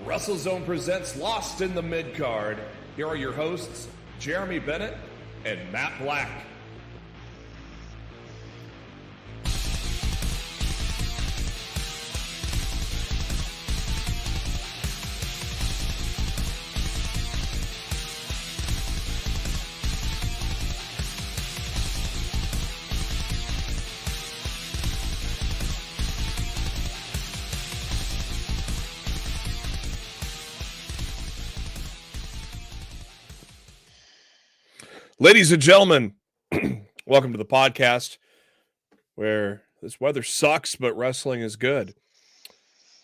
WrestleZone presents Lost in the Midcard. Here are your hosts, Jeremy Bennett and Matt Black. Ladies and gentlemen, welcome to the podcast where this weather sucks, but wrestling is good.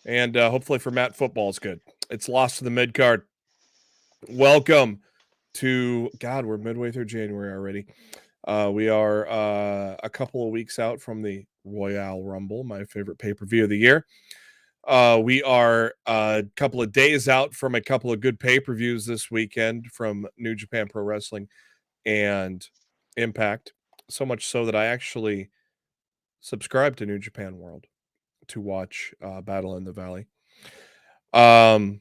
And hopefully for Matt, football is good. It's Lost to the Midcard. Welcome to, God, we're midway through January already. We are a couple of weeks out from the Royal Rumble, my favorite pay-per-view of the year. We are a couple of days out from a couple of good pay-per-views this weekend from New Japan Pro Wrestling and Impact, so much so that I actually subscribed to New Japan World to watch Battle in the Valley. And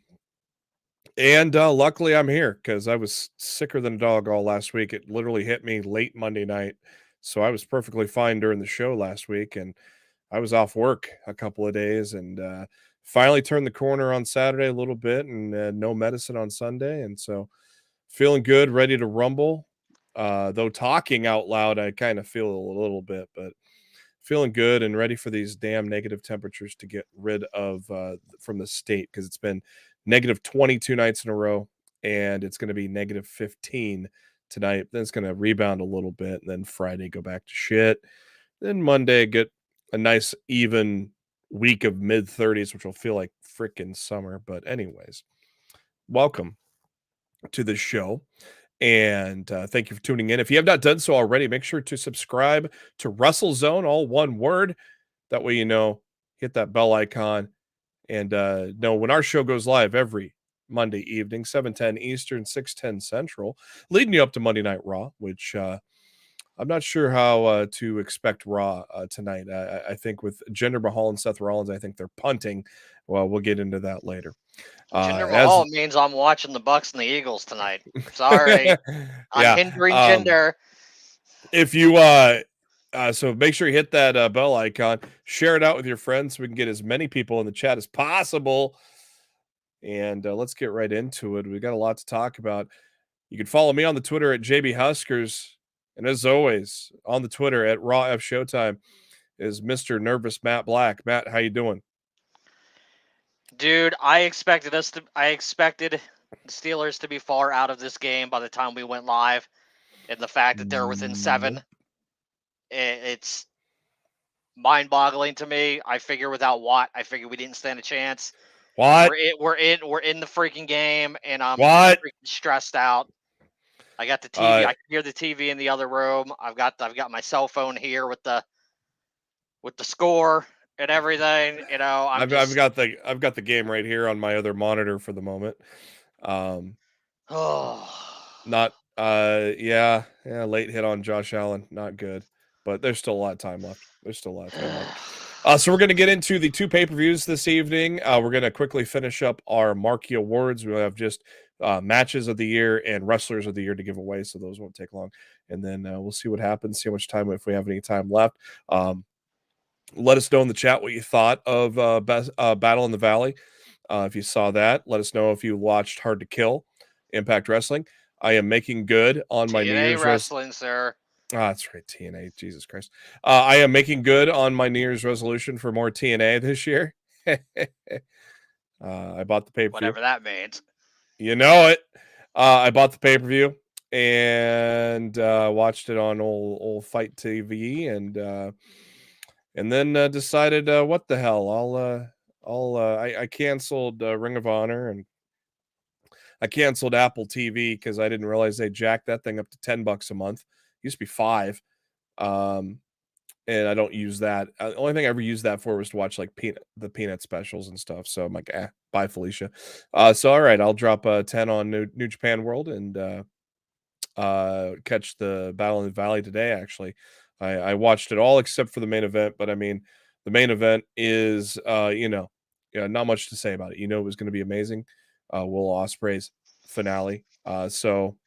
luckily I'm here because I was sicker than a dog all last week. It literally hit me late Monday night, so I was perfectly fine during the show last week, and I was off work a couple of days, and finally turned the corner on Saturday a little bit, and no medicine on Sunday, and so feeling good, ready to rumble. Though talking out loud, I kind of feel a little bit, but feeling good and ready for these damn negative temperatures to get rid of from the state, because it's been negative 22 nights in a row, and it's going to be negative 15 tonight. Then it's going to rebound a little bit, and then Friday go back to shit. Then Monday get a nice even week of mid 30s, which will feel like freaking summer. But anyways, welcome to the show. And thank you for tuning in. If you have not done so already, make sure to subscribe to WrestleZone, all one word. That way, you know, hit that bell icon and know when our show goes live every Monday evening, 7:10 Eastern, 6:10 Central, leading you up to Monday Night Raw, which I'm not sure how to expect Raw tonight. I think with Jinder Mahal and Seth Rollins, I think they're punting. Well, we'll get into that later. Jinder Mahal means I'm watching the Bucks and the Eagles tonight. Sorry. I'm hindering Jinder. If you so make sure you hit that bell icon, share it out with your friends so we can get as many people in the chat as possible. And let's get right into it. We've got a lot to talk about. You can follow me on the Twitter at JB Huskers. And as always, on the Twitter at Raw F Showtime is Mr. Nervous Matt Black. Matt, how you doing? Dude, I expected the Steelers to be far out of this game by the time we went live. And the fact that they're within 7, it's mind-boggling to me. I figure without Watt, we didn't stand a chance. What? We're in the freaking game, and I'm freaking stressed out. I got the TV. I can hear the TV in the other room. I've got my cell phone here with the score and everything. You know, I've got the game right here on my other monitor for the moment. Not late hit on Josh Allen, not good, but there's still a lot of time left. So we're going to get into the 2 pay-per-views this evening. We're going to quickly finish up our Marquee Awards. We'll have just matches of the year and wrestlers of the year to give away, so those won't take long. And then we'll see what happens, see how much time, if we have any time left. Let us know in the chat what you thought of Battle in the Valley. If you saw that, let us know if you watched Hard to Kill, Impact Wrestling. I am making good on my New Year's wrestling, sir. That's right, TNA. Jesus Christ. I am making good on my New Year's resolution for more TNA this year. I bought the pay-per-view. Whatever that means. You know it. I bought the pay-per-view and watched it on old Fight TV, and then decided what the hell. I canceled Ring of Honor, and I canceled Apple TV because I didn't realize they jacked that thing up to $10 a month. It used to be $5. And I don't use that. The only thing I ever used that for was to watch like the Peanut specials and stuff. So I'm like, bye, Felicia. So all right, I'll drop 10 on New Japan World and catch the Battle in the Valley today. Actually, I watched it all except for the main event. But I mean, the main event is not much to say about it. It was going to be amazing. Will Ospreay's finale. So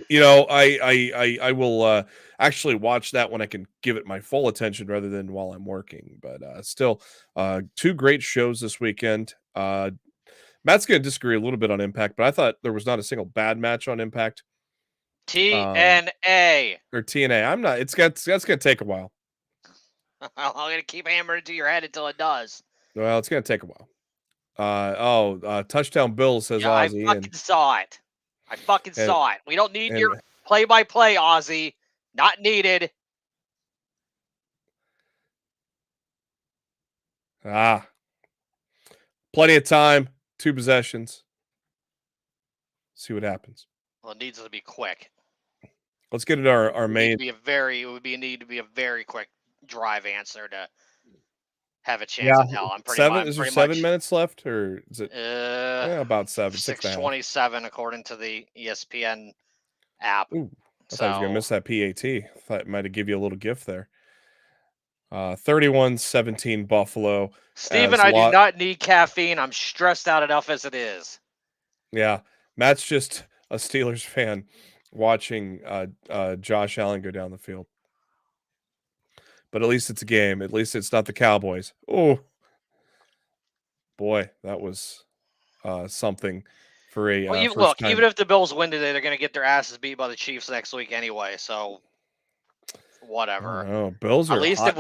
I will actually watch that when I can give it my full attention rather than while I'm working. But still, two great shows this weekend. Matt's going to disagree a little bit on Impact, but I thought there was not a single bad match on Impact. TNA or TNA. I'm not. That's going to take a while. I'm going to keep hammering into your head until it does. Well, it's going to take a while. Touchdown Bill says yeah, Ozzy. I fucking saw it. I fucking saw it. We don't need your play-by-play, Ozzy. Not needed. Plenty of time. 2 possessions. See what happens. Well, it needs to be quick. Let's get into our main. It would need to be a very quick drive answer to have a chance in hell. I'm pretty much. Is there 7 minutes left, or is it about 7? 6:27 according to the ESPN app. Ooh, I thought I was gonna miss that PAT. I thought it might have give you a little gift there. 31-17 Buffalo. Steven, I do not need caffeine. I'm stressed out enough as it is. Yeah, Matt's just a Steelers fan watching Josh Allen go down the field. But at least it's a game. At least it's not the Cowboys. Oh, boy, that was something for a look. Time. Even if the Bills win today, they're going to get their asses beat by the Chiefs next week anyway. So whatever. Oh, Bills are at least if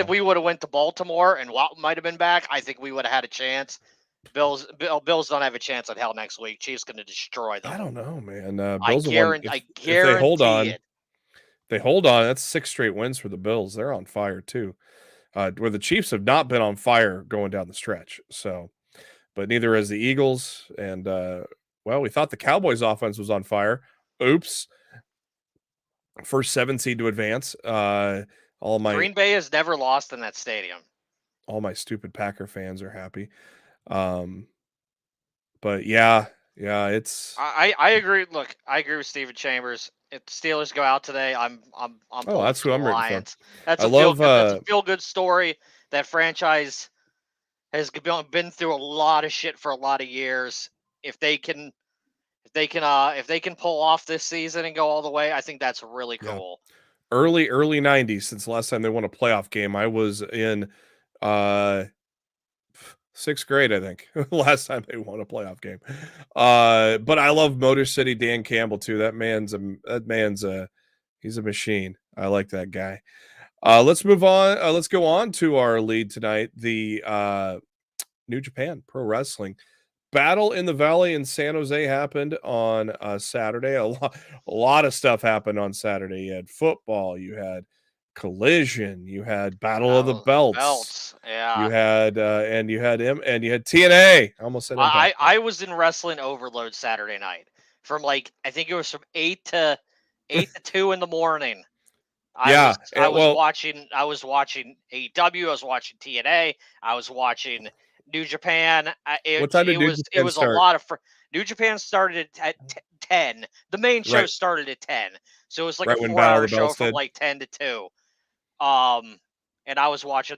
we would have went to Baltimore and Walton might have been back, I think we would have had a chance. Bills don't have a chance at hell next week. Chiefs going to destroy them. I don't know, man. Bills I guarantee if they hold on. They hold on. That's 6 straight wins for the Bills. They're on fire too. Where the Chiefs have not been on fire going down the stretch. So, but neither has the Eagles. And we thought the Cowboys offense was on fire. Oops. First 7 seed to advance. Green Bay has never lost in that stadium. All my stupid Packer fans are happy. But yeah, it's. I agree. Look, I agree with Stephen Chambers. If the Steelers go out today, I'm that's who I'm rooting for. That's a feel good story. That franchise has been through a lot of shit for a lot of years. If they can pull off this season and go all the way, I think that's really cool. Yeah. Early 90s, since the last time they won a playoff game. I was in 6th grade, I think, last time they won a playoff game. But I love Motor City Dan Campbell too. He's a machine. I like that guy. Let's move on. Let's go on to our lead tonight. The New Japan Pro Wrestling Battle in the Valley in San Jose happened on Saturday. A lot of stuff happened on Saturday. You had football. You had Collision. You had Battle of the Belts. Yeah. You had TNA. I almost said I was in Wrestling Overload Saturday night from I think it was from 8 to 2 in the morning. I was watching AEW. I was watching TNA. I was watching New Japan. What time did New Japan it was start? A lot of New Japan started at 10. The main show started at 10, so it was like a 4-hour show from 10 to 2. And I was watching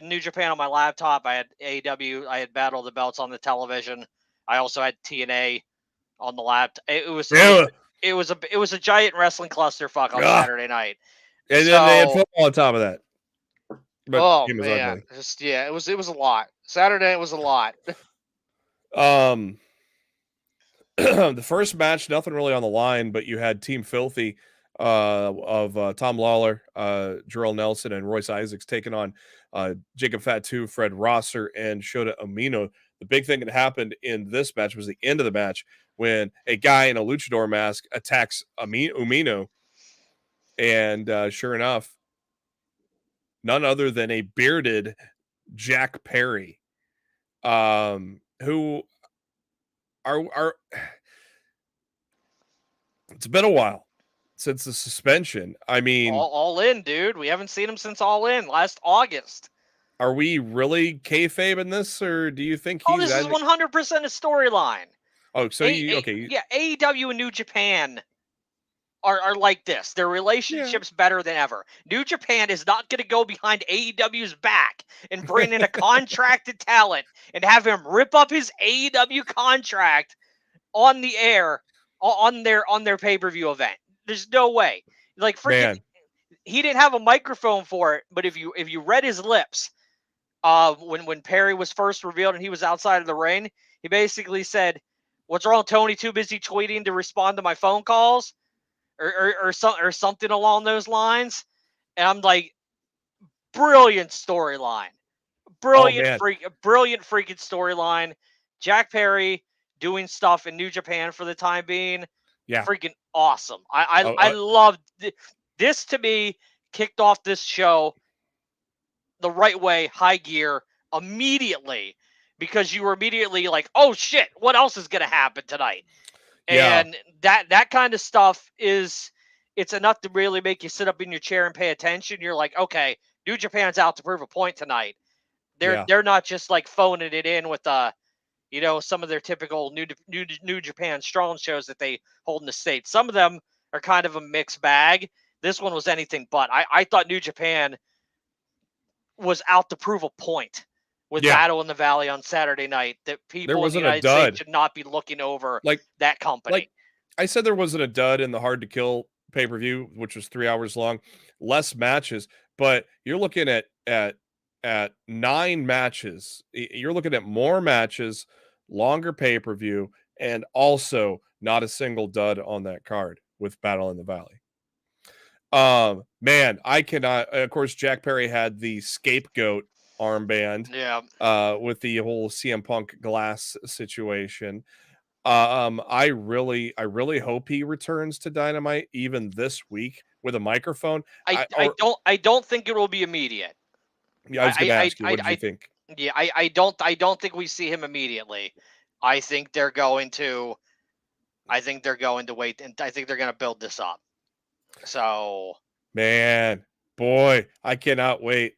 New Japan on my laptop. I had AEW. I had Battle of the Belts on the television. I also had TNA on the laptop. It was a giant wrestling clusterfuck on Saturday night. And then they had football on top of that. But man, it was a lot. Saturday it was a lot. The first match, nothing really on the line, but you had Team Filthy of Tom Lawler, Jarrell Nelson, and Royce Isaacs taking on Jacob Fatu, Fred Rosser, and Shota Umino. The big thing that happened in this match was the end of the match when a guy in a luchador mask attacks Umino, and sure enough, none other than a bearded Jack Perry, who are it's been a while since the suspension. I mean, all in, dude. We haven't seen him since All In last August. Are we really kayfabe in this, or do you think this is 100% a storyline? Oh, so okay. Yeah, AEW and New Japan are like this. Their relationship's better than ever. New Japan is not going to go behind AEW's back and bring in a contracted talent and have him rip up his AEW contract on the air on their pay-per-view event. There's no way. Like freaking, he didn't have a microphone for it, but if you read his lips, when Perry was first revealed and he was outside of the ring, he basically said, "What's wrong, Tony? Too busy tweeting to respond to my phone calls," or something along those lines. And I'm like, brilliant storyline, brilliant freaking storyline. Jack Perry doing stuff in New Japan for the time being, freaking awesome. I loved this. To me, kicked off this show the right way, high gear immediately, because you were immediately like, oh shit, what else is gonna happen tonight? And that kind of stuff it's enough to really make you sit up in your chair and pay attention. You're like, okay, New Japan's out to prove a point tonight. They're not just like phoning it in with some of their typical New Japan Strong shows that they hold in the States. Some of them are kind of a mixed bag. This one was anything but. I thought New Japan was out to prove a point with Battle in the Valley on Saturday night, that people in the United States should not be looking over that company. Like I said, there wasn't a dud in the Hard to Kill pay-per-view, which was 3 hours long, less matches, but you're looking at 9 matches. You're looking at more matches, longer pay-per-view, and also not a single dud on that card with Battle in the Valley. Man, I cannot. Of course, Jack Perry had the scapegoat armband, with the whole CM Punk glass situation. I really hope he returns to Dynamite even this week with a microphone. I don't think it will be immediate. Yeah, I was going to ask you, what do you think? Yeah, I don't think we see him immediately. I think they're going to wait, and I think they're going to build this up. So, man, boy, I cannot wait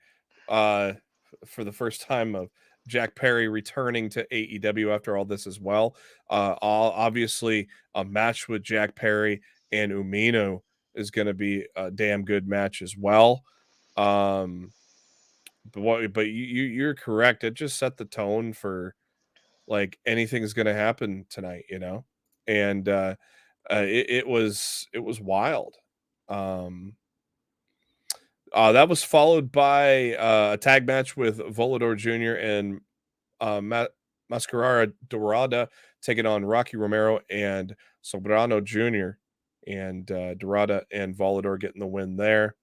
for the first time of Jack Perry returning to AEW after all this as well. Obviously, a match with Jack Perry and Umino is going to be a damn good match as well. But you're correct. It just set the tone for like anything's going to happen tonight, and it was wild. That was followed by a tag match with Volador Jr. and Mascarada Dorada taking on Rocky Romero and Sobrano Jr. and Dorada and Volador getting the win there.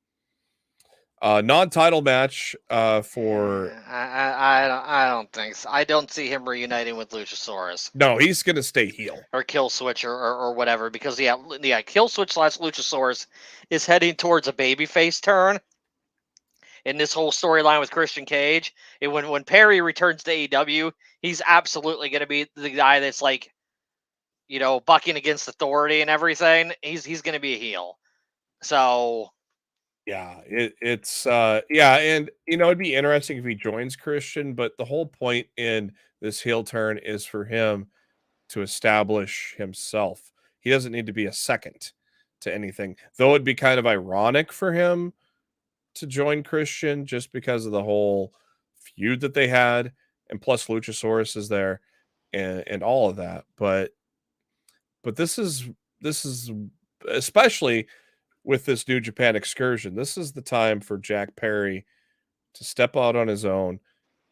Non-title match for I don't think so. I don't see him reuniting with Luchasaurus. No, he's gonna stay heel or Kill Switch or whatever, because Kill Switch / Luchasaurus is heading towards a babyface turn in this whole storyline with Christian Cage. And when Perry returns to AEW, he's absolutely going to be the guy that's like, bucking against authority and everything. He's going to be a heel. So yeah, it's and it'd be interesting if he joins Christian, but the whole point in this heel turn is for him to establish himself. He doesn't need to be a second to anything, though it'd be kind of ironic for him to join Christian just because of the whole feud that they had, and plus Luchasaurus is there and all of that. But this is especially with this New Japan excursion, this is the time for Jack Perry to step out on his own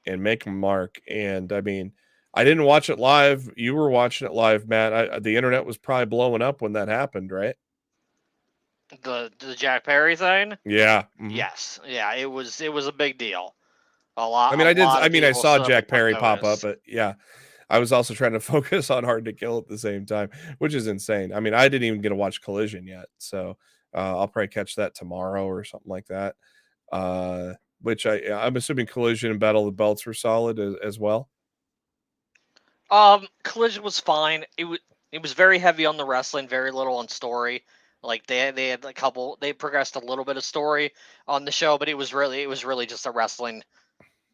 and make a mark. And I mean, I didn't watch it live. You were watching it live, Matt. The internet was probably blowing up when that happened, right? The Jack Perry thing? Yeah. Mm-hmm. Yes. Yeah, it was a big deal. A lot. I saw Jack Perry pop up, but yeah, I was also trying to focus on Hard to Kill at the same time, which is insane. I mean, I didn't even get to watch Collision yet, so I'll probably catch that tomorrow or something like that. Which I'm assuming Collision and Battle of the Belts were solid as well. Collision was fine. It was very heavy on the wrestling, very little on story. Like they had they progressed a little bit of story on the show, but it was really just a wrestling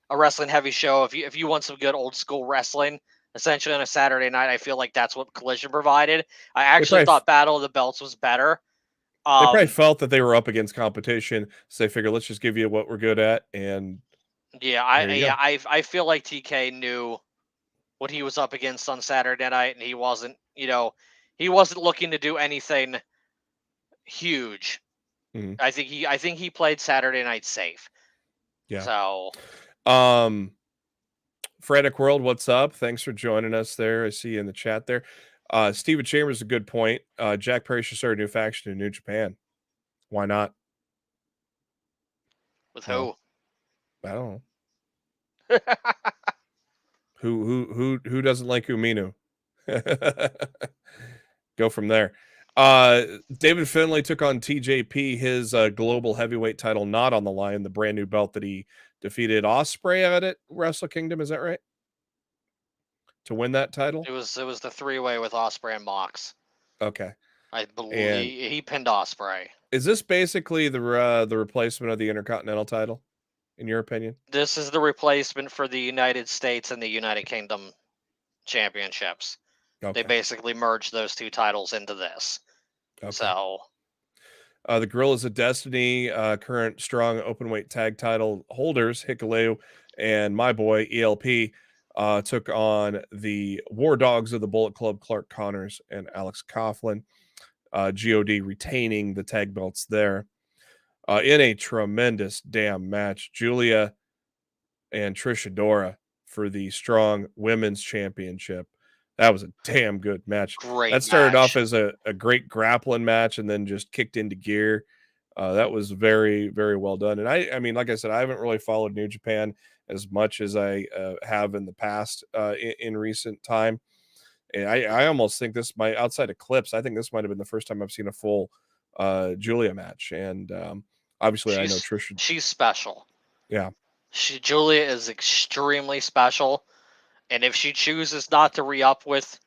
heavy show. If you want some good old school wrestling, essentially on a Saturday night, I feel like that's what Collision provided. I actually thought Battle of the Belts was better. They probably felt that they were up against competition, so they figured, let's just give you what we're good at, and there you go. I feel like TK knew what he was up against on Saturday night, and he wasn't looking to do anything huge. Mhm. I think he played Saturday night safe. Yeah. So Frantic World, what's up? Thanks for joining us there. I see you in the chat there. Steven Chambers, a good point. Jack Perry should start a new faction in New Japan. Why not? with No, who? I don't know. Who doesn't like Umino? Go from there. David Finlay took on TJP, his global heavyweight title not on the line, the brand new belt that he defeated Ospreay at Wrestle Kingdom. Is that right? To win that title? It was the 3-way with Ospreay and Mox. Okay. I believe And he pinned Ospreay. is this basically the replacement of the Intercontinental title, in your opinion? This is the replacement for the United States and the United Kingdom championships. Okay. They basically merged those two titles into this. Okay. So the Guerrillas of Destiny, current strong openweight tag title holders, Hikuleo and my boy ELP, took on the War Dogs of the Bullet Club, Clark Connors and Alex Coughlin. God retaining the tag belts there. In a tremendous damn match, Julia and Trish Adora for the strong women's championship. That was a damn good match. Great That started match. off as a great grappling match and then just kicked into gear. That was very, very well done. And I mean, like I said, I haven't really followed New Japan as much as I have in the past in recent time. And I almost think this might, outside of clips, I think this might have been the first time I've seen a full Julia match. And obviously, I know Trish. She's special. Yeah. Julia is extremely special. And if she chooses not to re-up with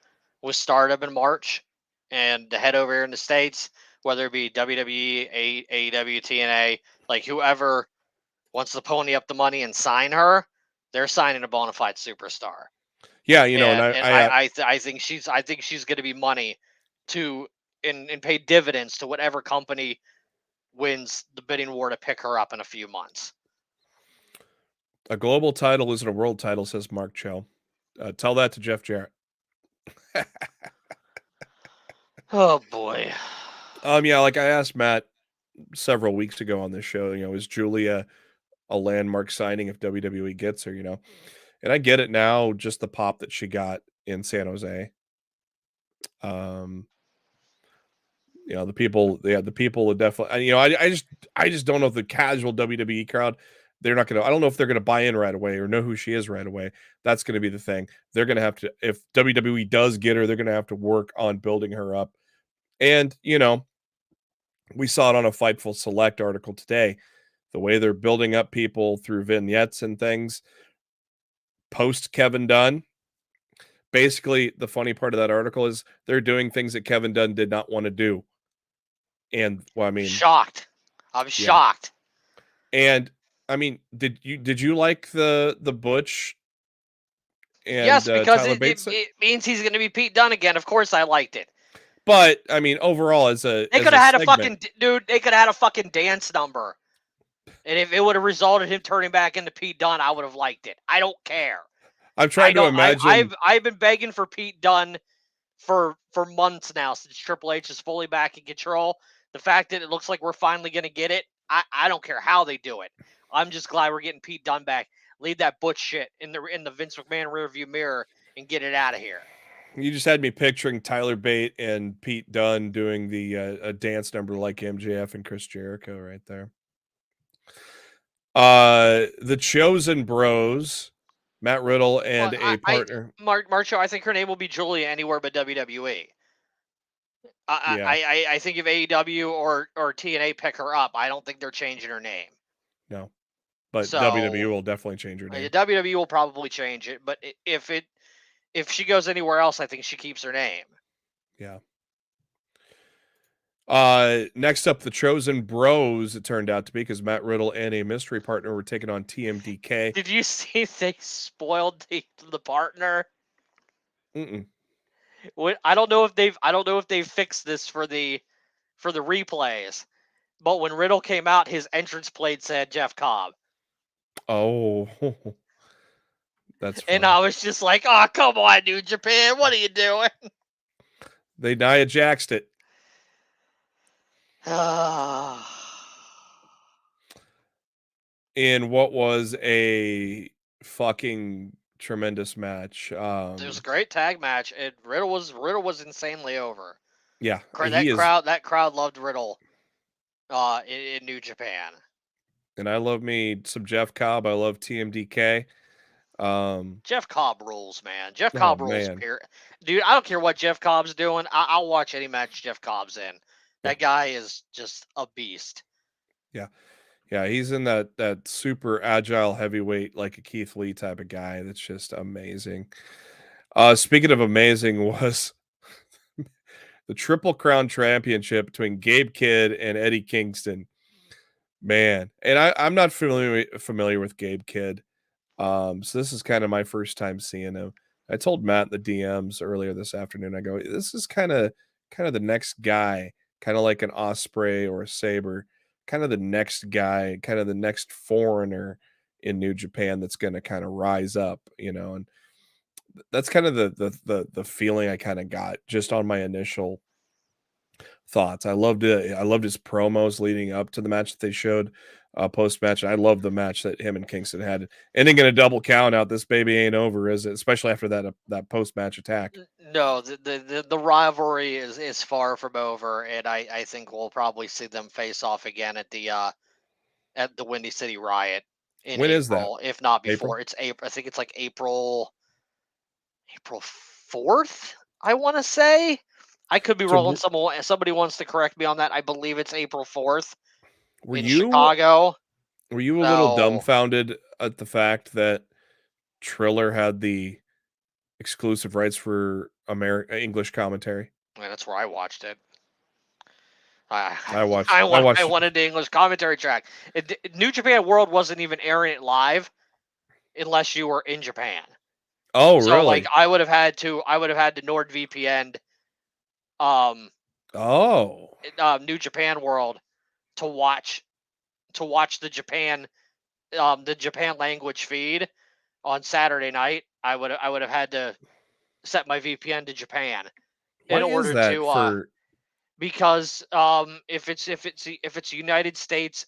Stardom in March and to head over here in the States, whether it be WWE, AEW, TNA, like whoever wants to pony up the money and sign her, they're signing a bona fide superstar. Yeah, you know, and I think she's going to be money to and pay dividends to whatever company wins the bidding war to pick her up in a few months. A global title isn't a world title, says Mark Cho. Tell that to Jeff Jarrett. Oh boy. Yeah, like I asked Matt several weeks ago on this show, you know, is Julia a landmark signing if WWE gets her, you know? And I get it now, just the pop that she got in San Jose. You know, the people would definitely, you know, I just don't know if the casual WWE crowd, they're not going to, I don't know if they're going to buy in right away or know who she is right away. That's going to be the thing. They're going to have to, if WWE does get her, they're going to have to work on building her up. And, you know, we saw it on a Fightful Select article today, the way they're building up people through vignettes and things post Kevin Dunn. Basically, the funny part of that article is they're doing things that Kevin Dunn did not want to do. And well, I mean, shocked. I'm shocked. And I mean, did you like the Butch? And, yes, because it means he's going to be Pete Dunne again. Of course, I liked it. But I mean, overall, they could have had a fucking dude. They could have had a fucking dance number, and if it would have resulted in him turning back into Pete Dunne, I would have liked it. I don't care. I'm trying to imagine. I've been begging for Pete Dunne for months now since Triple H is fully back in control. The fact that it looks like we're finally going to get it, I don't care how they do it. I'm just glad we're getting Pete Dunne back. Leave that Butch shit in the Vince McMahon rearview mirror and get it out of here. You just had me picturing Tyler Bate and Pete Dunne doing the a dance number like MJF and Chris Jericho right there. The Chosen Bros, Matt Riddle and a partner. Marcho, I think her name will be Julia anywhere but WWE. I think if AEW or TNA pick her up, I don't think they're changing her name. No, but WWE will definitely change her name. WWE will probably change it, but if she goes anywhere else, I think she keeps her name. Yeah. Next up, the Chosen Bros, it turned out to be, because Matt Riddle and a mystery partner were taking on TMDK. Did you see they spoiled the partner? Mm-mm. I don't know if they've fixed this for the for the replays. But when Riddle came out, his entrance plate said Jeff Cobb. Oh, that's funny. And I was just like, oh, come on, New Japan. What are you doing? They Nia Jaxed it. In what was a fucking tremendous match. It was a great tag match, and Riddle was insanely over. Yeah, That crowd loved Riddle in New Japan. And I love me some Jeff Cobb. I love TMDK. Jeff Cobb rules, man. Jeff Cobb rules. Dude, I don't care what Jeff Cobb's doing. I'll watch any match Jeff Cobb's in. That guy is just a beast. Yeah. Yeah, he's in that super agile heavyweight, like a Keith Lee type of guy. That's just amazing. Speaking of amazing, was the Triple Crown Championship between Gabe Kidd and Eddie Kingston. Man, and I'm not familiar with Gabe Kidd. So this is kind of my first time seeing him. I told Matt in the DMs earlier this afternoon, I go, this is kind of the next guy, kind of like an Osprey or a Saber, kind of the next guy, kind of the next foreigner in New Japan that's going to kind of rise up, and that's kind of the feeling I kind of got just on my initial thoughts. I loved it. I loved his promos leading up to the match that they showed post-match. I love the match that him and Kingston had. Ending in a double count out. This baby ain't over, is it? Especially after that post-match attack. No, the rivalry is far from over, and I think we'll probably see them face off again at the Windy City Riot in when April, is that? If not before. April? It's April. I think it's like April 4th, I want to say. I could be wrong. Somebody wants to correct me on that. I believe it's April 4th in Chicago. Were you a little dumbfounded at the fact that Triller had the exclusive rights for English commentary? Yeah, that's where I watched it. I wanted the English commentary track. New Japan World wasn't even airing it live unless you were in Japan. Oh, so, really? Like I would have had to NordVPN New Japan World to watch the Japan language feed on Saturday night. I would have had to set my VPN to Japan in order to because if it's a United States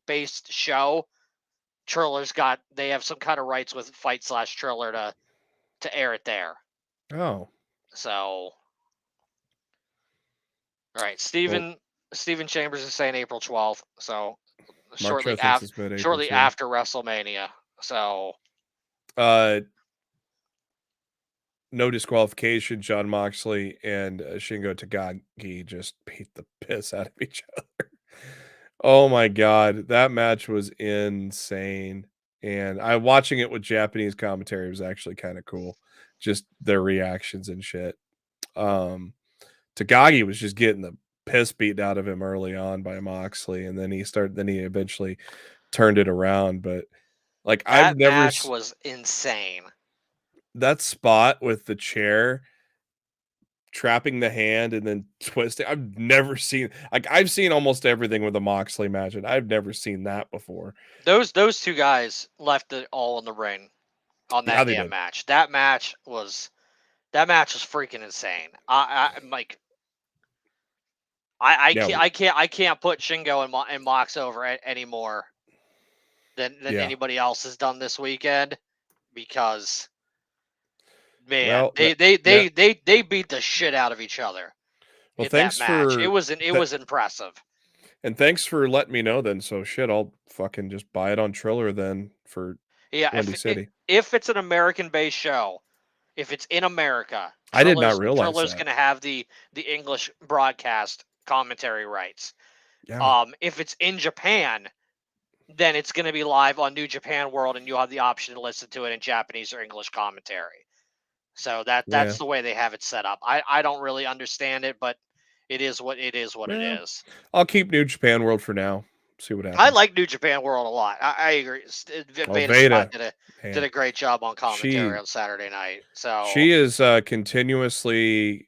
based show, they have some kind of rights with Fight/Triller to air it there. Oh. So, all right, Steven Chambers is saying April 12th. So shortly after WrestleMania. So no disqualification. Jon Moxley and Shingo Takagi just beat the piss out of each other. Oh my God, that match was insane. And watching it with Japanese commentary was actually kind of cool. Just their reactions and shit. Takagi was just getting the piss beat out of him early on by Moxley, and then he eventually turned it around. But like that match was insane. That spot with the chair trapping the hand and then twisting. I've never seen, I've seen almost everything with a Moxley match, and I've never seen that before. Those two guys left it all in the ring on that damn match. That match was freaking insane. I can't put Shingo and Mox over anymore than anybody else has done this weekend, because man, they beat the shit out of each other in that match. It was impressive. And thanks for letting me know then. So shit, I'll fucking just buy it on Triller then for Windy City. If it's an American-based show, if it's in America, I did not realize Triller's going to have the English broadcast commentary rights. Yeah. If it's in Japan, then it's going to be live on New Japan World, and you'll have the option to listen to it in Japanese or English commentary. So that's the way they have it set up. I don't really understand it, but it is what it is. I'll keep New Japan World for now. See what happens. I like New Japan World a lot. I agree. Veda did a great job on commentary on Saturday night. So she is continuously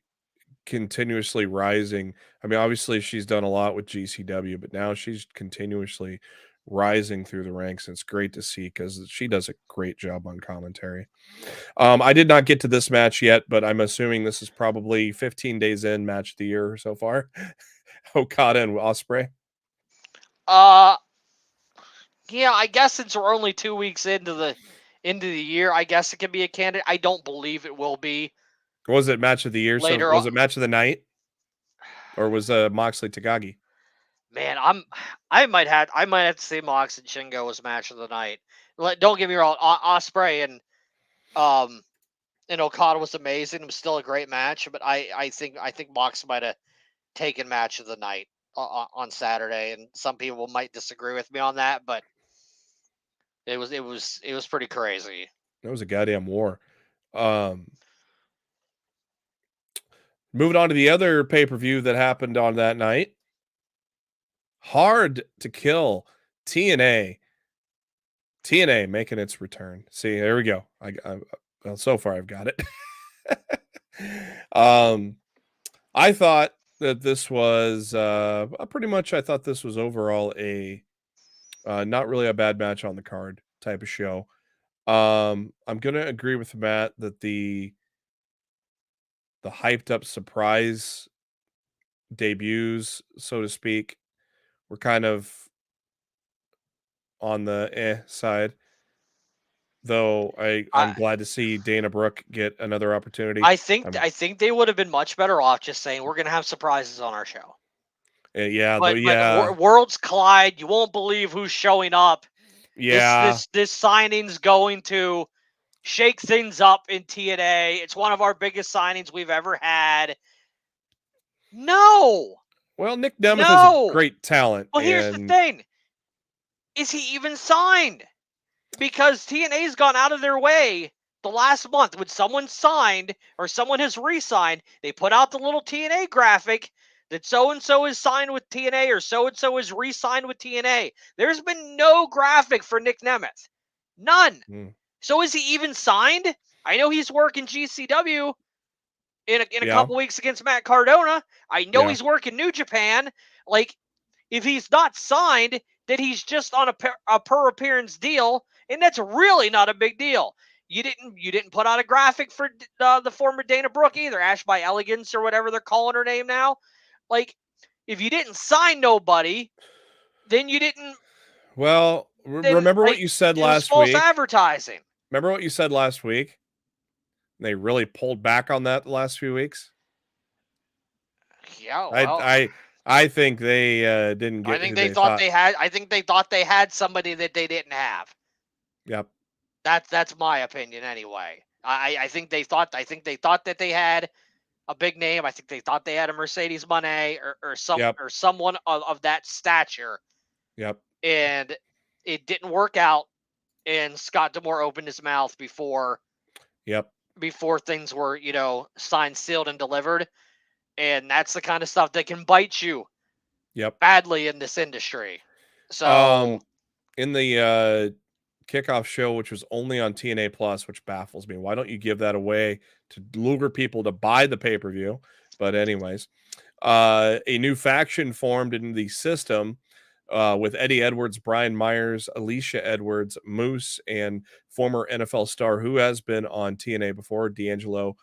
rising. I mean, obviously she's done a lot with GCW, but now she's continuously rising through the ranks. And it's great to see because she does a great job on commentary. I did not get to this match yet, but I'm assuming this is probably 15 days in, match of the year so far. Okada and Ospreay. Yeah, I guess since we're only 2 weeks into the year, I guess it could be a candidate. I don't believe it will be. Was it match of the year? So Later was on. it match of the night? Or was Moxley Takagi? Man, I might have to say Mox and Shingo was match of the night. Don't get me wrong, Ospreay and Okada was amazing. It was still a great match, but I think Mox might have taken match of the night on Saturday, and some people might disagree with me on that, but it was pretty crazy. It was a goddamn war. Moving on to the other pay-per-view that happened on that night. Hard to Kill TNA. TNA making its return. See, there we go. Well, so far I've got it. I thought that this was pretty much. I thought this was overall a not really a bad match on the card type of show. I'm gonna agree with Matt that the hyped up surprise debuts, so to speak, were kind of on the side. Though I'm glad to see Dana Brooke get another opportunity. I think they would have been much better off just saying we're gonna have surprises on our show. Yeah, But worlds collide. You won't believe who's showing up. Yeah. This signing's going to shake things up in TNA. It's one of our biggest signings we've ever had. No. Well, Nick Nemeth is great talent. Well, here's the thing. Is he even signed? Because TNA's gone out of their way the last month when someone signed or someone has re-signed, they put out the little TNA graphic that so-and-so is signed with TNA or so-and-so is re-signed with TNA. There's been no graphic for Nick Nemeth. None. So is he even signed? I know he's working GCW in a couple weeks against Matt Cardona. I know he's working New Japan. Like, if he's not signed, then he's just on a per appearance deal, and that's really not a big deal. You didn't put out a graphic for the former Dana Brooke either, Ash by Elegance or whatever they're calling her name now. Like, if you didn't sign nobody, then you didn't. Well, remember what you said last week. False advertising. Remember what you said last week? They really pulled back on that the last few weeks. Yeah, well, I think they didn't get. I think they thought they had. I think they thought they had somebody that they didn't have. Yep. That's my opinion anyway. I think they thought. I think they thought that they had a big name. I think they thought they had a Mercedes Mone or someone of that stature. Yep. And it didn't work out. And Scott D'Amore opened his mouth before. Yep. Before things were, signed, sealed, and delivered. And that's the kind of stuff that can bite you. Yep. Badly in this industry. So in the kickoff show, which was only on TNA Plus, which baffles me. Why don't you give that away to lure people to buy the pay-per-view? But anyways, a new faction formed in the system with Eddie Edwards, Brian Myers, Alicia Edwards, Moose, and former NFL star who has been on TNA before, D'Angelo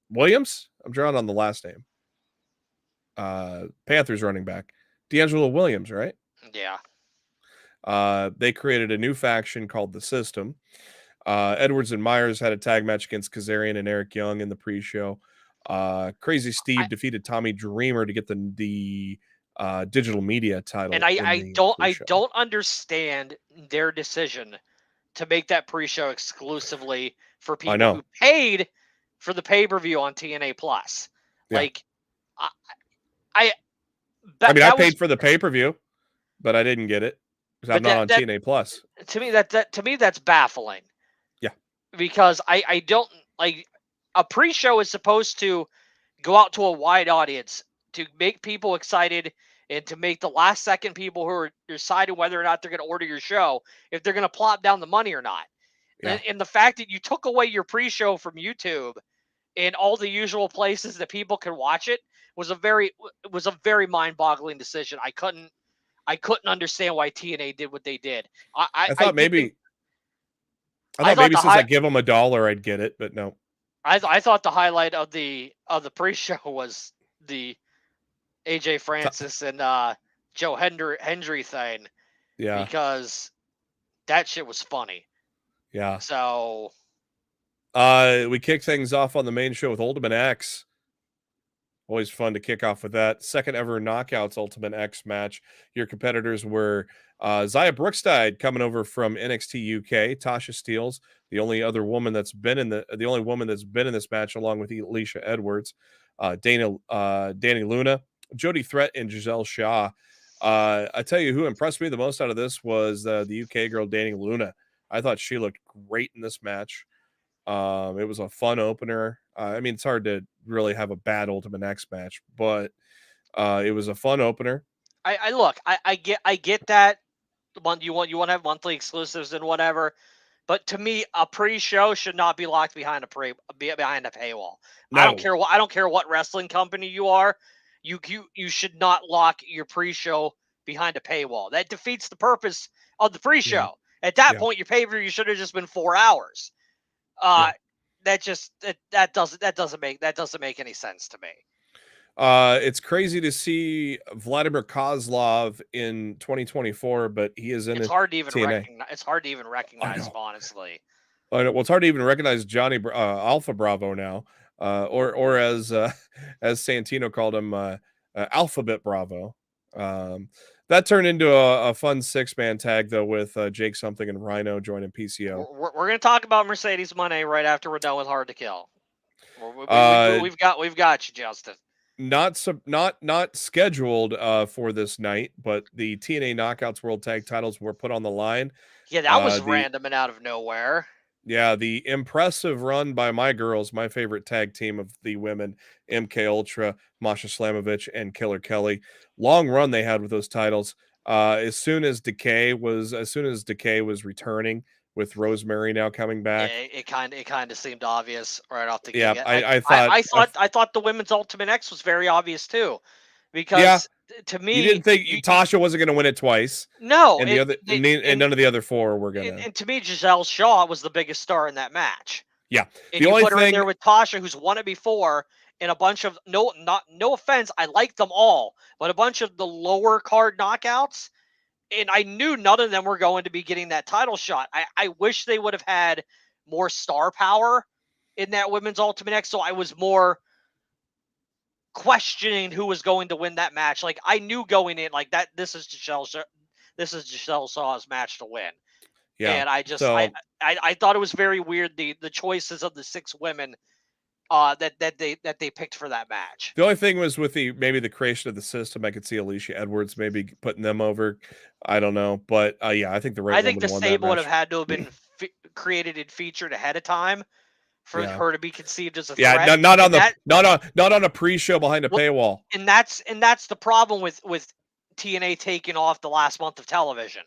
Williams. I'm drawing on the last name. Panthers running back. D'Angelo Williams, right? Yeah. They created a new faction called the System. Edwards and Myers had a tag match against Kazarian and Eric Young in the pre-show. Crazy Steve defeated Tommy Dreamer to get the digital media title. And I don't understand their decision to make that pre-show exclusively for people who paid for the pay-per-view on TNA Plus. Yeah. Like, I paid for the pay-per-view, but I didn't get it because I'm not on TNA Plus. To me, that's baffling. Yeah. Because I don't like, a pre-show is supposed to go out to a wide audience to make people excited and to make the last second people who are deciding whether or not they're going to order your show, if they're going to plop down the money or not. Yeah. And the fact that you took away your pre-show from YouTube in all the usual places that people could watch it was a very mind-boggling decision. I couldn't understand why TNA did what they did. I thought maybe since I give them $1, I'd get it, but no. I thought the highlight of the pre-show was the AJ Francis and Joe Hendry thing. Yeah. Because that shit was funny. Yeah. So we kick things off on the main show with Ultimate X. Always fun to kick off with that. Second ever Knockouts Ultimate X match. Your competitors were Xia Brookstein coming over from NXT UK, Tasha Steelz, the only woman that's been in this match, along with Alicia Edwards, Danny Luna, Jody Threat, and Giselle Shaw. I tell you who impressed me the most out of this was the UK girl, Danny Luna. I thought she looked great in this match. It was a fun opener. I mean, it's hard to really have a bad Ultimate X match, but it was a fun opener. I get that. You want to have monthly exclusives and whatever, but to me, a pre-show should not be locked behind a paywall. No. I don't care what wrestling company you are. You should not lock your pre-show behind a paywall. That defeats the purpose of the pre-show. Yeah. At that point, your pay-per-view should have just been 4 hours. That doesn't make any sense to me. It's crazy to see Vladimir Kozlov in 2024, but he is in. It's hard to even recognize him, honestly. I know. Well, it's hard to even recognize Johnny Alpha Bravo now, or as Santino called him, Alphabet Bravo. That turned into a fun 6-man tag though, with Jake Something and Rhino joining PCO. We're going to talk about Mercedes Mone right after we're done with Hard to Kill. We've got you, Justin. Not scheduled for this night, but the TNA Knockouts World Tag Titles were put on the line. Yeah, that was random and out of nowhere. Yeah, the impressive run by my girls, my favorite tag team of the women, MK Ultra, Masha Slamovich, and Killer Kelly. Long run they had with those titles. As soon as Decay was returning, with Rosemary now coming back, yeah, it kind of seemed obvious right off the gate. Yeah, I thought the women's Ultimate X was very obvious too, because to me, you didn't think Tasha wasn't going to win it twice. No, and none of the other four were going to. And to me, Giselle Shaw was the biggest star in that match. Yeah, and you put her in there with Tasha, who's won it before, and a bunch of no offense, I like them all, but a bunch of the lower card knockouts. And I knew none of them were going to be getting that title shot. I wish they would have had more star power in that women's Ultimate X, so I was more questioning who was going to win that match. Like, I knew going in like that, this is Giselle Shaw's match to win. Yeah, and I thought it was very weird the choices of the 6 women that they picked for that match. The only thing was with the creation of the system, I could see Alicia Edwards maybe putting them over. I don't know, but I think I think the stable would have had to have been created and featured ahead of time for her to be conceived as a threat. Yeah, not on a pre-show behind a paywall. And that's the problem with TNA taking off the last month of television.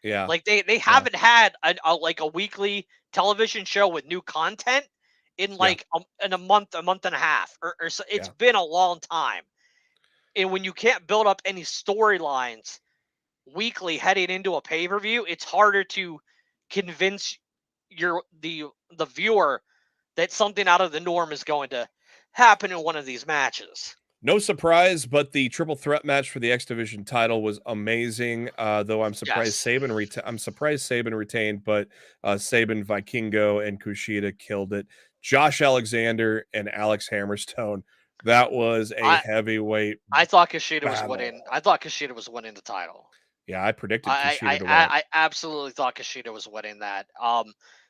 Yeah, like they haven't had a weekly television show with new content in in a month and a half, or so. It's been a long time. And when you can't build up any storylines weekly heading into a pay-per-view, it's harder to convince the viewer that something out of the norm is going to happen in one of these matches. No surprise, but the triple threat match for the X Division title was amazing. Though I'm surprised Saban retained, but Saban, Vikingo, and Kushida killed it. Josh Alexander and Alex Hammerstone. That was a heavyweight. I thought Kushida was winning. I thought Kushida was winning the title. Yeah, I predicted Kushida to win. I absolutely thought Kushida was winning that.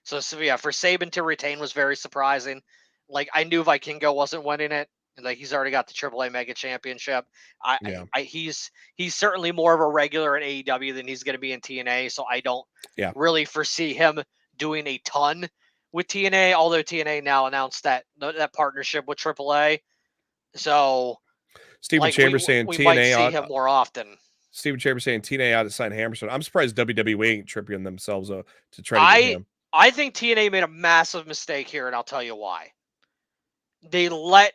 So for Saban to retain was very surprising. Like, I knew Vikingo wasn't winning it. Like, he's already got the AAA Mega Championship. He's certainly more of a regular in AEW than he's going to be in TNA. So I don't really foresee him doing a ton with TNA. Although TNA now announced that partnership with AAA. So Stephen Chambers saying we TNA might see him more often. Stephen Chambers saying TNA ought to sign Hammerstone. I'm surprised WWE ain't tripping themselves to try to get him. I think TNA made a massive mistake here, and I'll tell you why. they let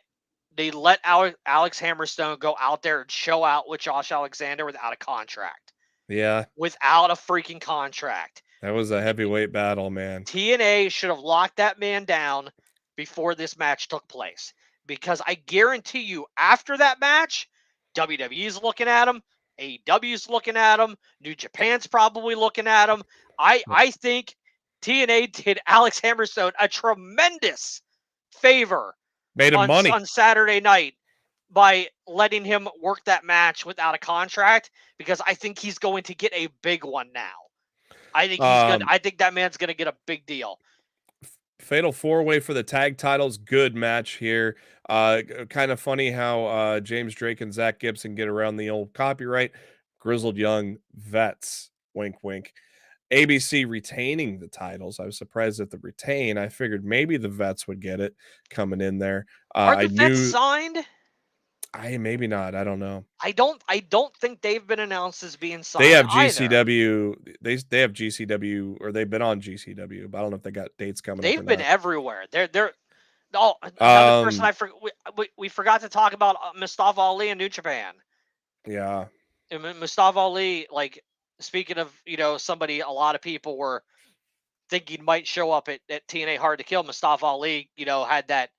Alex Hammerstone go out there and show out with Josh Alexander without a contract. Yeah. Without a freaking contract. That was a heavyweight battle, man. TNA should have locked that man down before this match took place. Because I guarantee you, after that match, WWE's looking at him, AEW's looking at him, New Japan's probably looking at him. I think TNA did Alex Hammerstone a tremendous favor Made him money on Saturday night by letting him work that match without a contract, because I think he's going to get a big one now. I think he's good. I think that man's going to get a big deal. Fatal 4-way for the tag titles. Good match here. Kind of funny how James Drake and Zach Gibson get around the old copyright. Grizzled Young Vets. Wink, wink. ABC retaining the titles. I was surprised at the retain. I figured maybe the Vets would get it coming in there. Are the Vets signed? Maybe not. I don't know. I don't think they've been announced as being signed. They have GCW. Either. They have GCW, or they've been on GCW, but I don't know if they got dates coming. They've been everywhere. They're. Oh, another person we forgot to talk about Mustafa Ali in New Japan. Yeah. And Mustafa Ali, like, speaking of, somebody a lot of people were thinking might show up at TNA Hard to Kill. Mustafa Ali, had that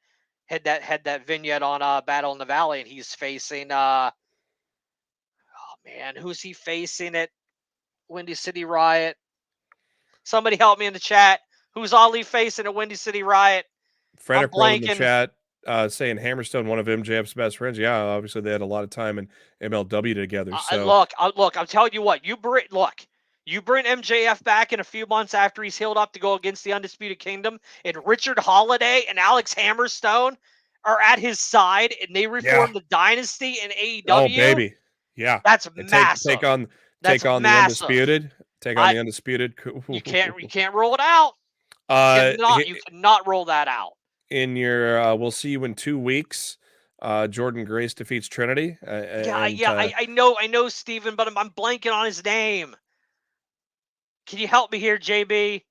vignette on Battle in the Valley, and he's facing who's he facing at Windy City Riot? Somebody help me in the chat. Who's Ali facing at Windy City Riot? Frederick in the chat saying Hammerstone, one of MJF's best friends. Yeah, obviously they had a lot of time in MLW together. So look, I'm telling you what, you bring MJF back in a few months after he's healed up to go against the Undisputed Kingdom, and Richard Holiday and Alex Hammerstone are at his side, and they reform the Dynasty in AEW. Oh baby, yeah, that's massive. Take on the Undisputed. Take on the Undisputed. You can't roll it out. You cannot roll that out. In your, we'll see you in 2 weeks. Jordan Grace defeats Trinity. I know, Steven, but I'm blanking on his name. Can you help me here, JB?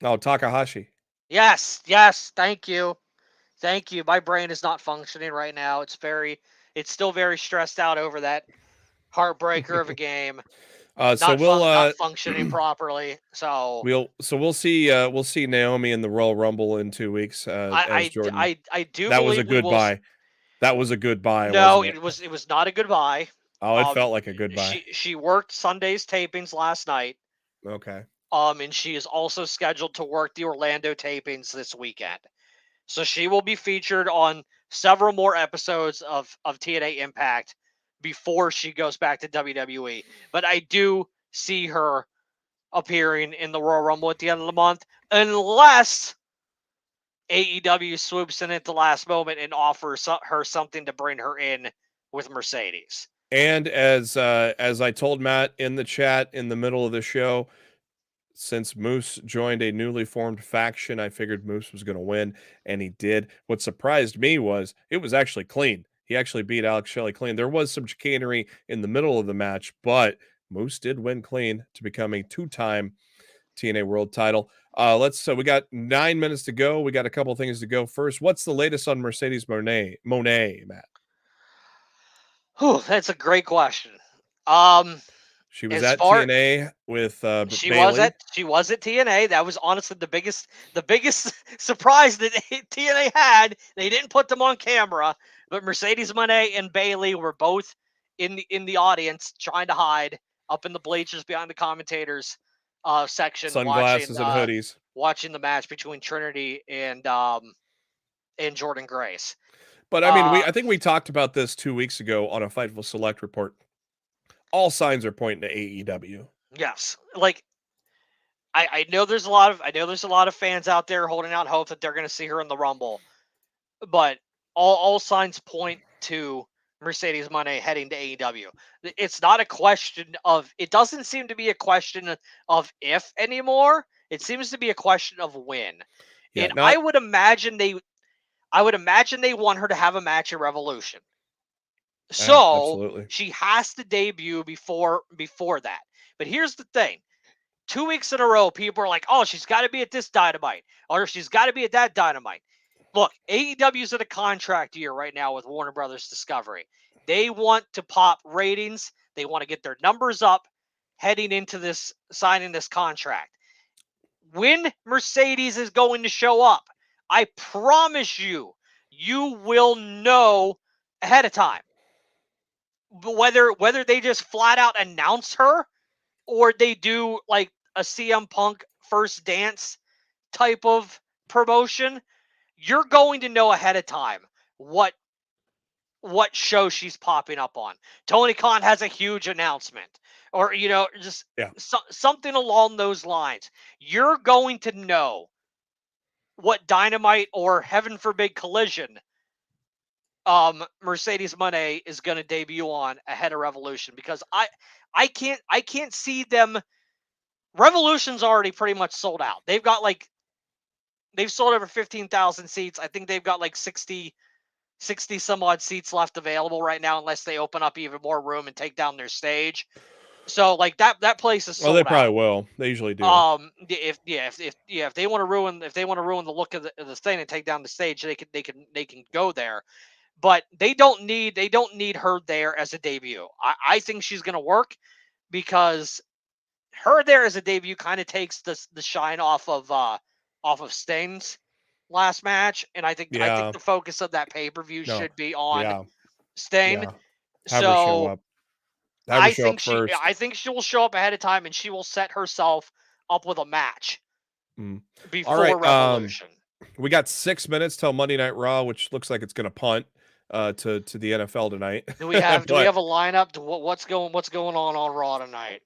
Oh, Takahashi. Yes, thank you. My brain is not functioning right now. It's still very stressed out over that heartbreaker of a game. Not functioning properly. So we'll see Naomi in the Royal Rumble in 2 weeks. I do. That was a goodbye. That was a goodbye. No, it was not a goodbye. Oh, it felt like a goodbye. She worked Sunday's tapings last night. Okay. And she is also scheduled to work the Orlando tapings this weekend. So she will be featured on several more episodes of TNA Impact before she goes back to WWE. But I do see her appearing in the Royal Rumble at the end of the month, unless AEW swoops in at the last moment and offers her something to bring her in with Mercedes. And as I told Matt in the chat in the middle of the show, since Moose joined a newly formed faction, I figured Moose was going to win, and he did. What surprised me was it was actually clean. He actually beat Alex Shelley clean. There was some chicanery in the middle of the match, but Moose did win clean to become a 2-time TNA World Title. We got 9 minutes to go. We got a couple things to go. First, what's the latest on Mercedes Mone, Matt? That's a great question. She was at TNA with she Bailey. She was at TNA. That was honestly the biggest surprise that TNA had. They didn't put them on camera, but Mercedes Mone and Bailey were both in the audience, trying to hide up in the bleachers behind the commentators section, sunglasses and hoodies, watching the match between Trinity and Jordan Grace. But I mean, I think we talked about this 2 weeks ago on a Fightful Select report. All signs are pointing to AEW. Yes, like I know there's a lot of fans out there holding out hope that they're going to see her in the Rumble, but all signs point to Mercedes Mone heading to AEW. It's not a question of. It doesn't seem to be a question of if anymore. It seems to be a question of when. Yeah, and I would imagine they want her to have a match at Revolution. So she has to debut before that. But here's the thing. 2 weeks in a row, people are like, oh, she's got to be at this Dynamite, or she's got to be at that Dynamite. Look, AEW's in a contract year right now with Warner Brothers Discovery. They want to pop ratings. They want to get their numbers up heading into this, signing this contract. When Mercedes is going to show up, I promise you, you will know ahead of time. But whether they just flat out announce her or they do like a CM Punk first dance type of promotion, you're going to know ahead of time what show she's popping up on. Tony Khan has a huge announcement, or just something along those lines. You're going to know what Dynamite or heaven forbid Collision Mercedes Mone is going to debut on ahead of Revolution, because I can't see them. Revolution's already pretty much sold out. They've sold over 15,000 seats. I think they've got like 60 some odd seats left available right now, unless they open up even more room and take down their stage. So like that place is sold out. Well, they probably will. They usually do. If they want to ruin the look of the thing and take down the stage, they can go there. But they don't need her there as a debut. I think she's gonna work, because her there as a debut kind of takes the shine off of Sting's last match, and I think the focus of that pay-per-view should be on Sting. Yeah. Have her show up. I think she will show up ahead of time, and she will set herself up with a match before Revolution. We got 6 minutes till Monday Night Raw, which looks like it's going to punt to the NFL tonight. Do we have a lineup? What's going on Raw tonight?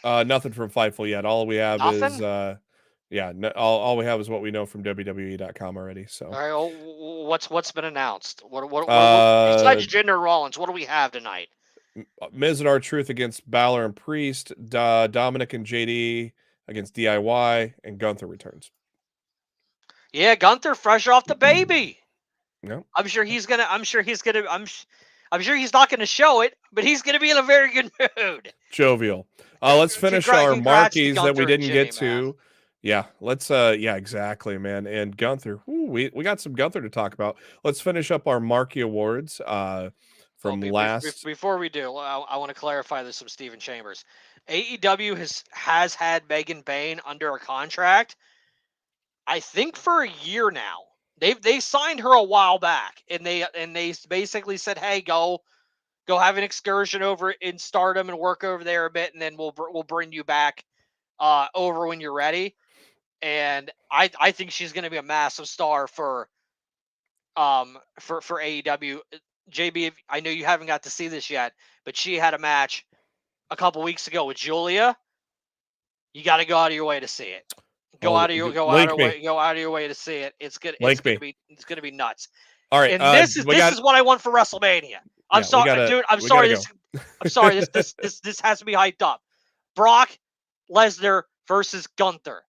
Nothing from Fightful yet. All we have is all we have is what we know from WWE.com already. So, all right, what's been announced? What besides Jinder Rollins, what do we have tonight? Miz and R-Truth against Balor and Priest, Dominic and JD against DIY, and Gunther returns. Yeah, Gunther fresh off the baby. Yeah. I'm sure he's not gonna show it, but he's gonna be in a very good mood. Jovial. Let's finish our marquees that we didn't get to. Man. Yeah, let's exactly, man. And Gunther. We got some Gunther to talk about. Let's finish up our marquee awards from last. Before we do, I want to clarify this from Steven Chambers. AEW has had Megan Bayne under a contract, I think, for a year now. They signed her a while back, and they basically said, "Hey, go have an excursion over in Stardom and work over there a bit, and then we'll bring you back over when you're ready." And I think she's going to be a massive star for AEW. JB, I know you haven't got to see this yet, but she had a match a couple weeks ago with Julia. You got to go out of your way to see it. Go out of your way to see it. It's gonna be nuts. All right, and this is what I want for WrestleMania. I'm sorry, dude. I'm sorry. This has to be hyped up. Brock Lesnar versus Gunther.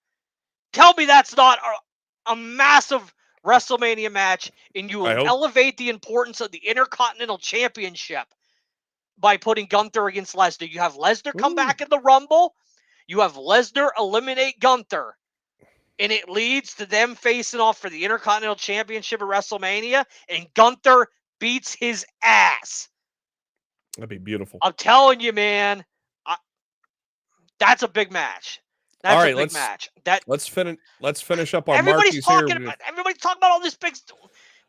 Tell me that's not a massive WrestleMania match, and you elevate the importance of the Intercontinental Championship by putting Gunther against Lesnar. You have Lesnar come back in the Rumble. You have Lesnar eliminate Gunther, and it leads to them facing off for the Intercontinental Championship at WrestleMania, and Gunther beats his ass. That'd be beautiful. I'm telling you, man. That's a big match. That's a big match. Let's finish up our marquees here. Everybody's talking about all this big stuff.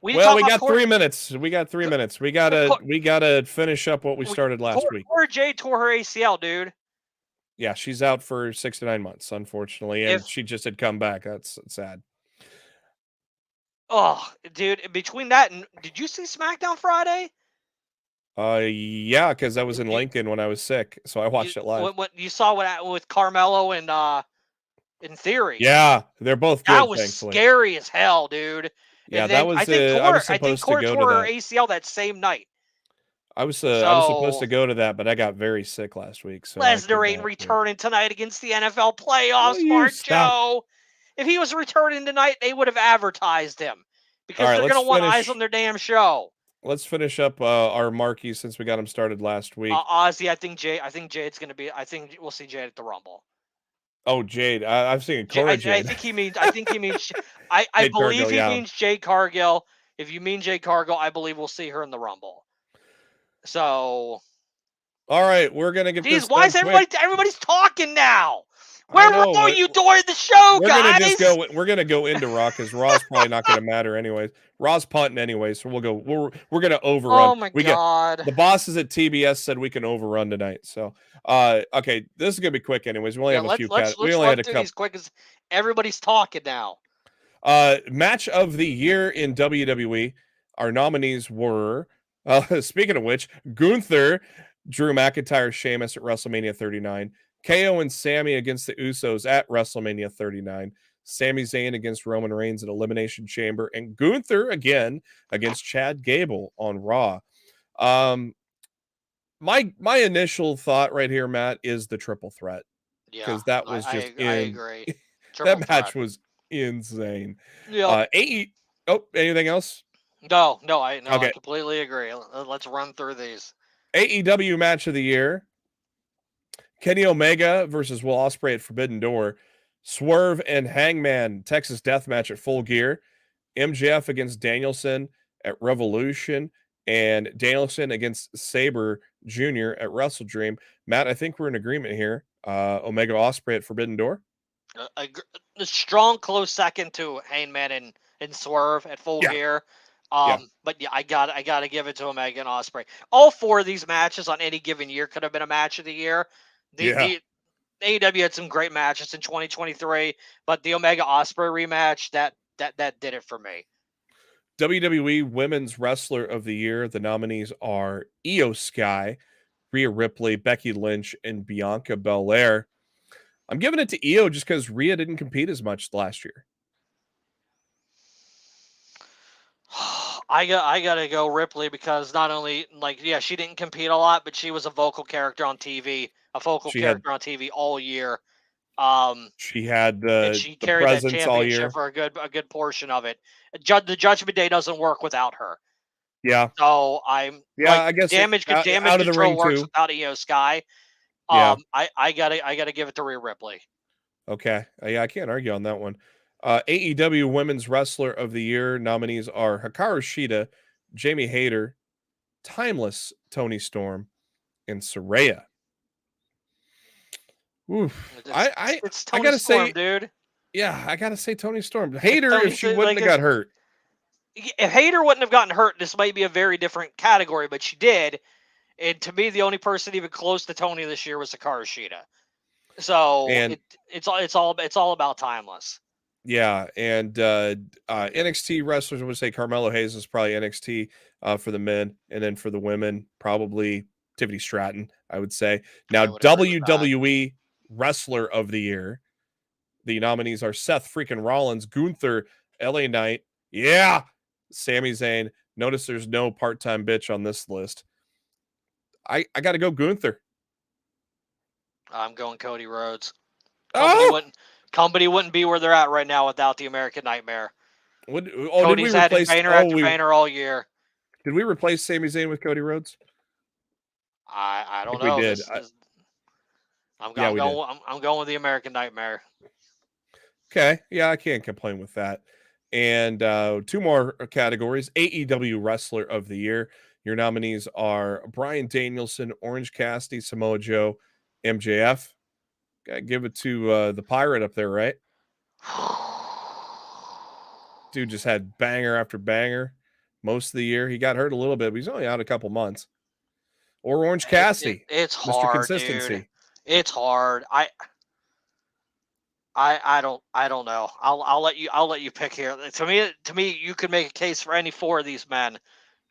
We got 3 minutes. We got 3 minutes. We gotta finish up what we started last week. Cora Jade tore her ACL, dude. Yeah, she's out for 6 to 9 months, unfortunately, and she just had come back. That's sad. Oh, dude! Between that and did you see SmackDown Friday? Yeah, because I was in Lincoln when I was sick, so I watched it live. What you saw with Carmelo and in Theory? Yeah, they're both good. That was scary as hell, dude. Yeah, and then, I think Cora tore her ACL that same night. I was supposed to go to that, but I got very sick last week. So Lesnar ain't returning tonight against the NFL playoffs, Smart Joe. If he was returning tonight, they would have advertised him because they're going to want eyes on their damn show. Let's finish up our marquees since we got them started last week. Ozzy, I think Jade's going to be. I think we'll see Jade at the Rumble. Oh, Jade. I'm saying I Cora Jade. think he means. I think he means. I Jade believe Cargill, he yeah. means Jade Cargill. If you mean Jade Cargill, I believe we'll see her in the Rumble. So, All right, we're gonna get geez, this why done is quick. everybody's talking now? I Where know, were but you during the show, we're gonna just guys? go. We're gonna go into Raw because Raw's probably not gonna matter anyways. Raw's punting anyway, so we'll go. We're gonna overrun. Oh my We get god. the bosses at TBS said we can overrun tonight. So, okay, this is gonna be quick anyways. We only Yeah, have a few we let's only run had a through couple. these quick as everybody's talking now. Match of the year in WWE. Our nominees were, speaking of which, Gunther, Drew McIntyre, Sheamus at WrestleMania 39, KO and Sammy against the Usos at WrestleMania 39, Sami Zayn against Roman Reigns at Elimination Chamber, and Gunther again against Chad Gable on Raw. Um, my initial thought right here, Matt, is the triple threat Yeah, because that was just I in agree. Triple that threat. match was insane. Yep. Anything else? No, I Okay. completely agree. Let's run through these. AEW match of the year. Kenny Omega versus Will Ospreay at Forbidden Door. Swerve and Hangman Texas Death Match at Full Gear. MJF against Danielson at Revolution. And Danielson against Sabre Jr. at Wrestle Dream. Matt, I think we're in agreement here. Omega Ospreay at Forbidden Door. A strong close second to Hangman and Swerve at Full Yeah. Gear. Yeah. But yeah, I got to give it to Omega and Ospreay. All four of these matches on any given year could have been a match of the year. The AEW had some great matches in 2023, but the Omega Ospreay rematch that did it for me. WWE Women's Wrestler of the Year. The nominees are Io Sky, Rhea Ripley, Becky Lynch, and Bianca Belair. I'm giving it to Io just because Rhea didn't compete as much last year. I gotta go Ripley because not only she didn't compete a lot, but she was a vocal character on TV, all year. She had And the she carried that presence all championship year. for a good portion of it. The Judgment Day doesn't work without her. Yeah. So I'm I guess damage out of the control ring works too. without Io Sky. Yeah. I gotta give it to Rhea Ripley. Okay. Yeah, I can't argue on that one. AEW Women's Wrestler of the Year nominees are Hikaru Shida, Jamie Hayter, Timeless Tony Storm, and Saraya. Oof. It's I Tony gotta Storm, say, dude. yeah, I gotta say Tony Storm. Hayter if she wouldn't have got hurt. If Hayter wouldn't have gotten hurt, this might be a very different category, but she did. And to me, the only person even close to Tony this year was Hikaru Shida. So And it's all about Timeless. yeah, and NXT wrestlers, I would say Carmelo Hayes is probably NXT for the men, and then for the women, probably Tiffany Stratton, I would say. Now, WWE Wrestler of the Year, the nominees are Seth freaking Rollins, Gunther, LA Knight, yeah, Sami Zayn. Notice there's no part-time bitch on this list. I got to go Gunther. I'm going Cody Rhodes. Oh! Company wouldn't be where they're at right now without the American Nightmare. Cody's had banner after banner all year. Did we replace Sami Zayn with Cody Rhodes? I don't know. We did. I'm going with the American Nightmare. Okay, yeah, I can't complain with that. And two more categories: AEW Wrestler of the Year. Your nominees are Bryan Danielson, Orange Cassidy, Samoa Joe, MJF. Gotta give it to the Pirate up there, right? Dude just had banger after banger most of the year. He got hurt a little bit, but he's only out a couple months. Or Orange Cassidy. It's Mr. hard, Consistency. dude. It's hard. I don't know. I'll let you pick here. To me, you could make a case for any four of these men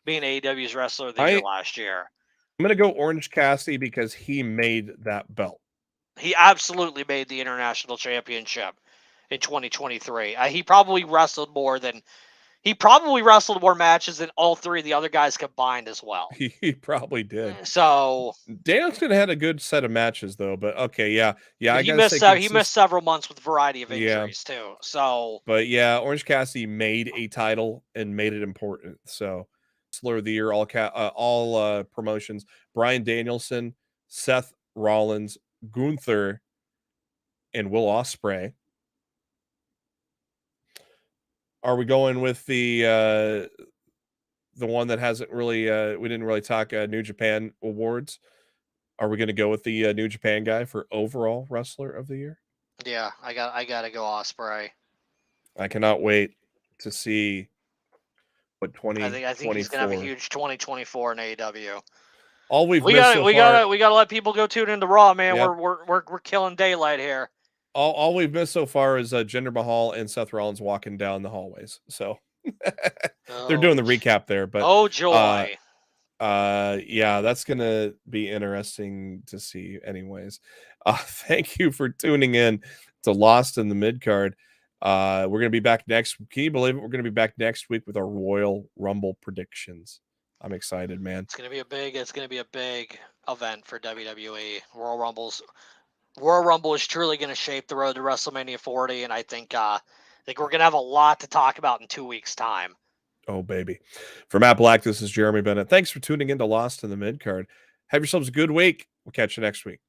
being AEW's Wrestler of the Year last year. I'm gonna go Orange Cassidy because he made that belt. He absolutely made the international championship in 2023. He probably wrestled more matches than all three of the other guys combined as well. He probably did. So Danielson had a good set of matches though, but okay, yeah. he missed several months with a variety of injuries too. So, but yeah, Orange Cassidy made a title and made it important. So, Wrestler of the Year, all promotions: Bryan Danielson, Seth Rollins, Gunther, and Will Ospreay. Are we going with the one that hasn't really we didn't really talk New Japan awards? Are we going to go with the New Japan guy for overall wrestler of the year? Yeah, I got to go Ospreay. I cannot wait to see what 2024. I think he's gonna have a huge 2024 in AEW. All we gotta let people go tune into Raw, man. Yep. We're killing daylight here. All we've missed so far is Jinder Mahal and Seth Rollins walking down the hallways. So they're doing the recap there, but oh joy. Yeah, that's gonna be interesting to see. Anyways, thank you for tuning in to Lost in the Midcard. We're gonna be back next. Can you believe it? We're gonna be back next week with our Royal Rumble predictions. I'm excited, man. It's gonna be a big event for WWE. Royal Rumble is truly gonna shape the road to WrestleMania 40, and I think we're gonna have a lot to talk about in 2 weeks' time. Oh, baby. For Matt Black, this is Jeremy Bennett. Thanks for tuning in to Lost in the Midcard. Have yourselves a good week. We'll catch you next week.